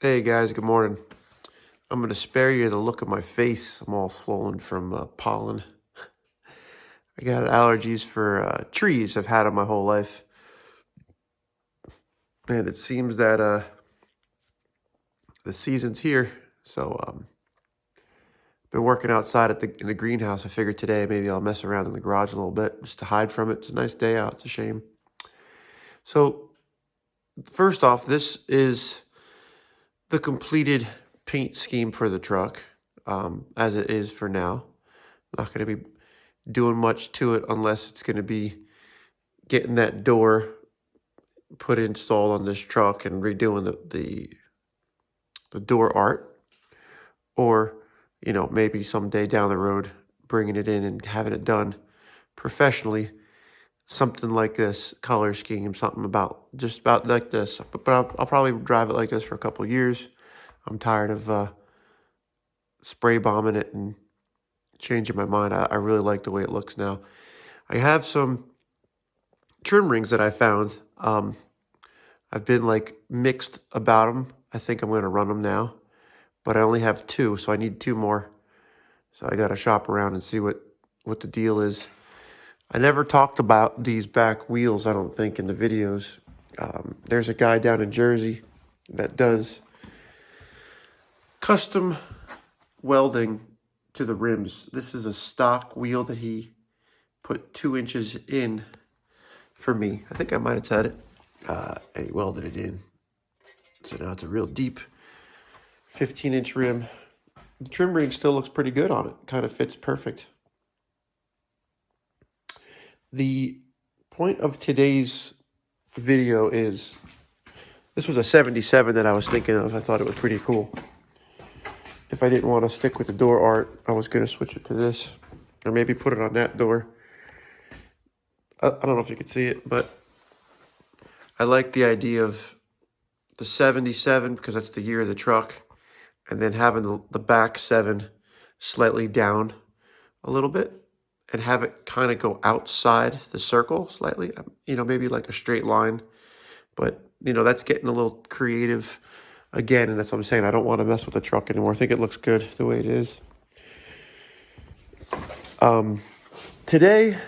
Hey guys, good morning. I'm going to spare you the look of my face. I'm all swollen from pollen. I got allergies for trees. I've had them my whole life. And it seems that the season's here. So been working outside in the greenhouse. I figured today maybe I'll mess around in the garage a little bit just to hide from it. It's a nice day out. It's a shame. So first off, this is the completed paint scheme for the truck as it is for now. Not going to be doing much to it unless it's going to be getting that door installed on this truck and redoing the door art, or maybe someday down the road bringing it in and having it done professionally, something like this color scheme, something about like this. But I'll probably drive it like this for a couple of years. I'm tired of spray bombing it and changing my mind. I really like the way it looks now. I have some trim rings that I found. I've been like mixed about them. I think I'm going to run them now, but I only have two, so I need two more. So I got to shop around and see what the deal is. I never talked about these back wheels, I don't think, in the videos. There's a guy down in Jersey that does custom welding to the rims. This is a stock wheel that he put 2 inches in for me. I think I might have said it. And he welded it in. So now it's a real deep 15-inch rim. The trim ring still looks pretty good on it. Kind of fits perfect. The point of today's video is, this was a 77 that I was thinking of. I thought it was pretty cool. If I didn't want to stick with the door art, I was going to switch it to this, or maybe put it on that door. I don't know if you could see it, but I like the idea of the 77 because that's the year of the truck, and then having the back 7 slightly down a little bit and have it kind of go outside the circle slightly, maybe like a straight line. But, that's getting a little creative again, and that's what I'm saying. I don't want to mess with the truck anymore. I think it looks good the way it is. Today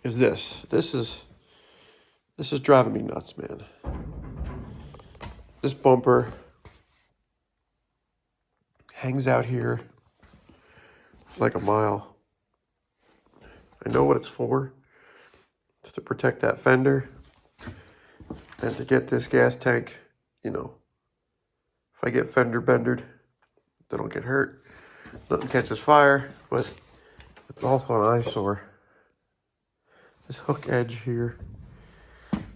is this. This is driving me nuts, man. This bumper hangs out here like a mile. I know what it's for. It's to protect that fender and to get this gas tank, if I get fender bendered, they don't get hurt. Nothing catches fire, but it's also an eyesore. This hook edge here,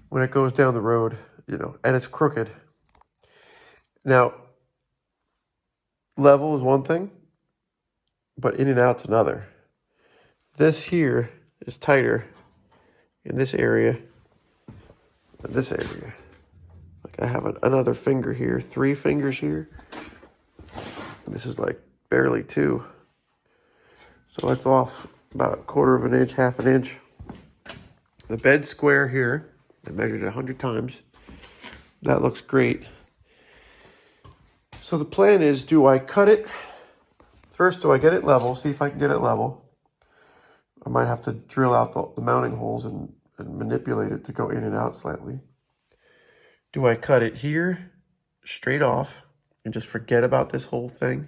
when it goes down the road, and it's crooked. Now, level is one thing, but in and out's another. This here is tighter in this area than this area. Like I have another finger here, 3 fingers here. This is like barely 2. So it's off about 1/4 of an inch, 1/2 inch. The bed square here, I measured it 100 times. That looks great. So the plan is, do I cut it? First, do I get it level? See if I can get it level. I might have to drill out the mounting holes and manipulate it to go in and out slightly. Do I cut it here, straight off, and just forget about this whole thing?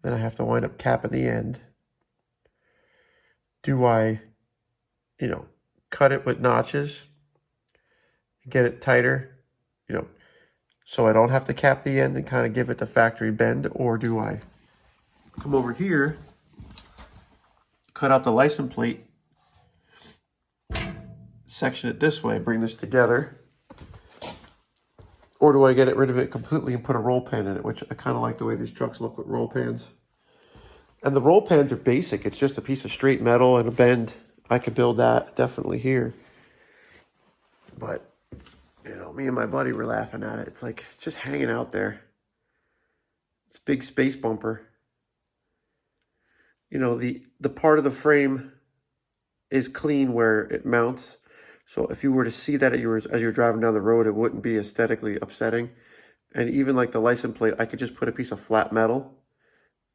Then I have to wind up capping the end. Do I, cut it with notches, get it tighter, so I don't have to cap the end and kind of give it the factory bend? Or do I come over here, cut out the license plate, section it this way, bring this together? Or do I get rid of it completely and put a roll pan in it, which I kind of like the way these trucks look with roll pans. And the roll pans are basic. It's just a piece of straight metal and a bend. I could build that definitely here. But, me and my buddy were laughing at it. It's like, it's just hanging out there. It's a big space bumper. The part of the frame is clean where it mounts. So if you were to see that as you're driving down the road, it wouldn't be aesthetically upsetting. And even like the license plate, I could just put a piece of flat metal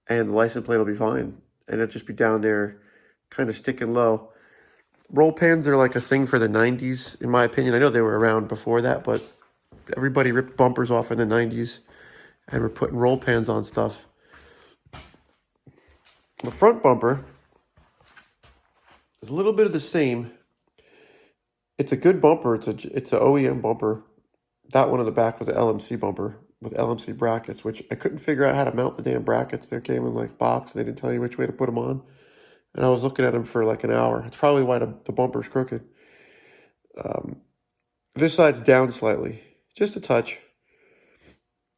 and the license plate will be fine. And it'll just be down there kind of sticking low. Roll pans are like a thing for the 90s, in my opinion. I know they were around before that, but everybody ripped bumpers off in the 90s and we're putting roll pans on stuff. The front bumper is a little bit of the same. It's a good bumper. It's a OEM bumper. That one in the back was an LMC bumper with LMC brackets, which I couldn't figure out how to mount the damn brackets. They came in like box. They didn't tell you which way to put them on. And I was looking at them for like an hour. It's probably why the bumper's crooked. This side's down slightly, just a touch.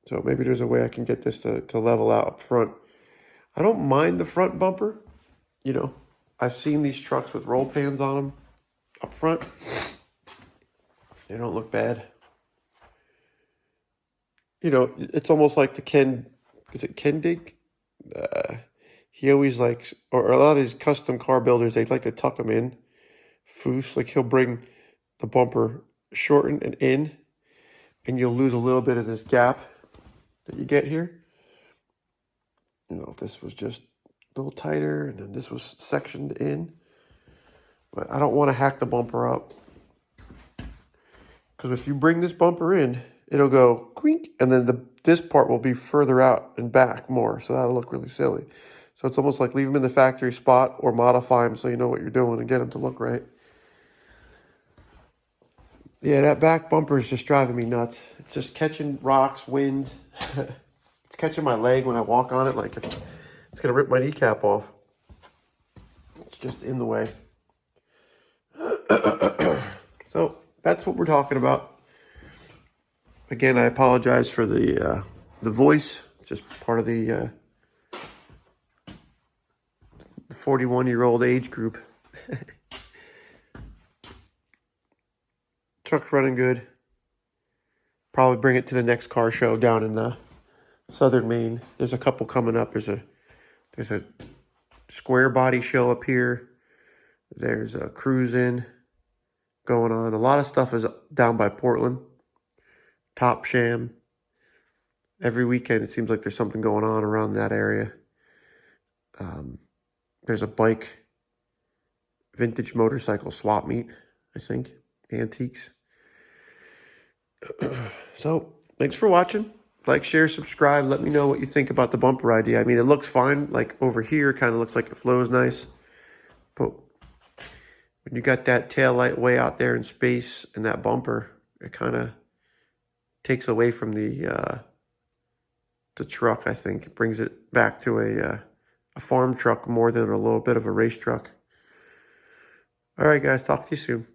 So maybe there's a way I can get this to level out up front. I don't mind the front bumper. You know, I've seen these trucks with roll pans on them up front. They don't look bad. You know, it's almost like is it Kendig? He always likes, or a lot of these custom car builders, they like to tuck them in. Foose, like he'll bring the bumper shortened and in, and you'll lose a little bit of this gap that you get here. You know, if this was just a little tighter and then this was sectioned in. But I don't want to hack the bumper up. Because if you bring this bumper in, it'll go quink, and then this part will be further out and back more. So that'll look really silly. So it's almost like leave them in the factory spot or modify them so you know what you're doing and get them to look right. Yeah, that back bumper is just driving me nuts. It's just catching rocks, wind. It's catching my leg when I walk on it, like if it's going to rip my kneecap off. It's just in the way. So that's what we're talking about. Again, I apologize for the voice. It's just part of the 41-year-old age group. Truck's running good. Probably bring it to the next car show down in southern Maine. There's a couple coming up. There's a square body show up here. There's a cruise-in going on. A lot of stuff is down by Portland. Top Sham. Every weekend it seems like there's something going on around that area. There's a bike, vintage motorcycle swap meet, I think. Antiques. So, thanks for watching. Like, share, subscribe. Let me know what you think about the bumper idea. I mean, it looks fine. Like, over here, kind of looks like it flows nice. But when you got that tail light way out there in space and that bumper, it kind of takes away from the truck, I think. It brings it back to a farm truck more than a little bit of a race truck. All right, guys. Talk to you soon.